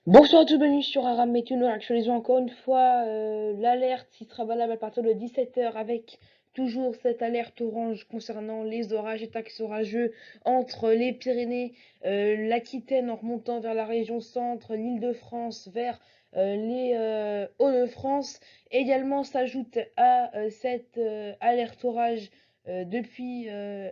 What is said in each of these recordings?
Bonsoir à tous, bienvenue sur Aram Météo. Nous actualisons encore une fois l'alerte qui sera valable à partir de 17 h avec toujours cette alerte orange concernant les orages et taxes orageux entre les Pyrénées, l'Aquitaine en remontant vers la région centre, l'Île-de-France vers les Hauts-de-France. Également s'ajoute à cette alerte orage depuis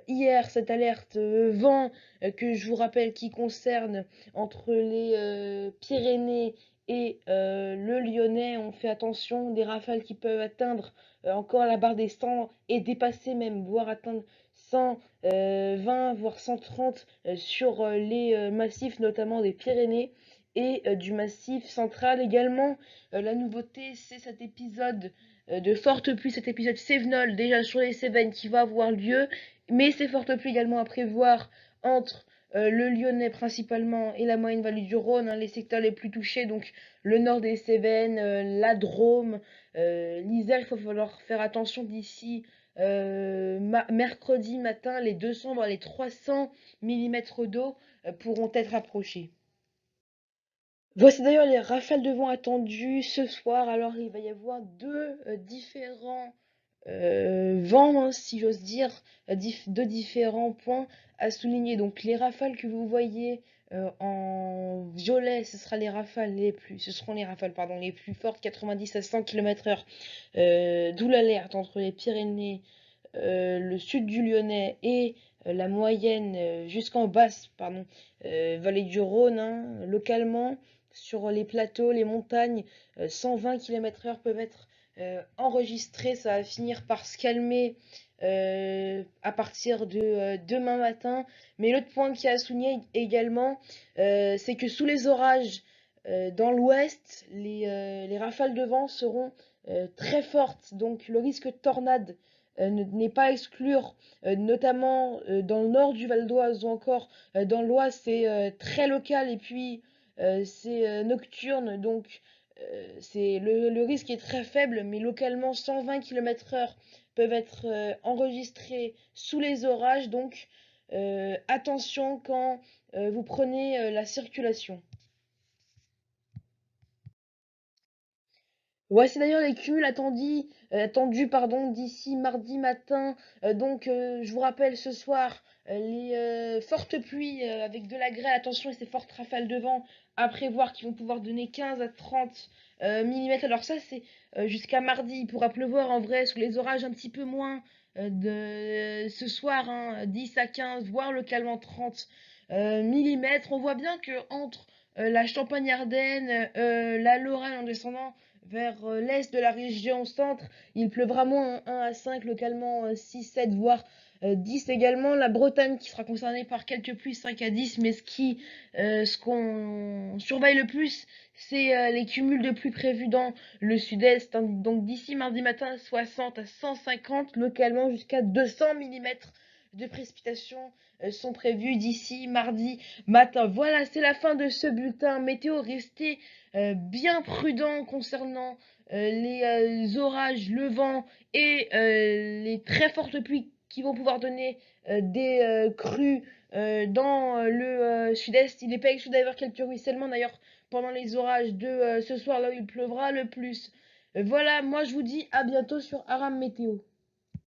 hier, cette alerte vent que je vous rappelle qui concerne entre les Pyrénées et le Lyonnais. On fait attention, des rafales qui peuvent atteindre encore la barre des 100 et dépasser même, voire atteindre 120 voire 130 sur les massifs notamment des Pyrénées et du massif central également. La nouveauté, c'est cet épisode de forte pluie, cet épisode Cévenol déjà sur les Cévennes qui va avoir lieu, mais ces fortes pluies également à prévoir entre le Lyonnais principalement et la moyenne vallée du Rhône, hein, les secteurs les plus touchés, donc le nord des Cévennes, la Drôme, l'Isère. Il faut falloir faire attention d'ici mercredi matin, les 200 voire les 300 millimètres d'eau pourront être approchés. Voici d'ailleurs les rafales de vent attendues ce soir. Alors il va y avoir deux différents vents, hein, si j'ose dire, deux différents points à souligner. Donc les rafales que vous voyez en violet, ce seront les rafales pardon, les plus fortes, 90 à 100 km/h, d'où l'alerte entre les Pyrénées, le sud du Lyonnais et la moyenne jusqu'en basse, pardon, vallée du Rhône, hein, localement. Sur les plateaux, les montagnes, 120 km/h peuvent être enregistrés. Ça va finir par se calmer à partir de demain matin. Mais l'autre point qui a souligné également, c'est que sous les orages dans l'ouest, les rafales de vent seront très fortes. Donc le risque de tornade n'est pas à exclure, notamment dans le nord du Val d'Oise ou encore dans l'Oise. C'est très local et puis c'est nocturne, donc le risque est très faible, mais localement 120 km/h peuvent être enregistrés sous les orages, donc attention quand vous prenez la circulation. Voici d'ailleurs les cumuls attendus pardon, d'ici mardi matin. Je vous rappelle ce soir les fortes pluies avec de la grêle. Attention et ces fortes rafales de vent à prévoir qui vont pouvoir donner 15 à 30 millimètres. Alors ça c'est jusqu'à mardi. Il pourra pleuvoir en vrai sous les orages un petit peu moins de ce soir, hein, 10 à 15 voire localement 30 millimètres. On voit bien que entre la Champagne-Ardenne, la Lorraine en descendant vers l'est de la région centre, il pleuvra moins 1 à 5, localement 6, 7, voire 10 également. La Bretagne qui sera concernée par quelques pluies 5 à 10, mais ce qu'on surveille le plus, c'est les cumuls de pluie prévus dans le sud-est, hein. Donc d'ici mardi matin, 60 à 150, localement jusqu'à 200 millimètres de précipitations sont prévus d'ici mardi matin. Voilà, c'est la fin de ce bulletin météo. Restez bien prudent concernant les orages, le vent et les très fortes pluies qui vont pouvoir donner des crues dans le sud-est. Il n'est pas exclu d'avoir quelques ruissellements d'ailleurs pendant les orages de ce soir là où il pleuvra le plus. Voilà, moi je vous dis à bientôt sur Aram Météo.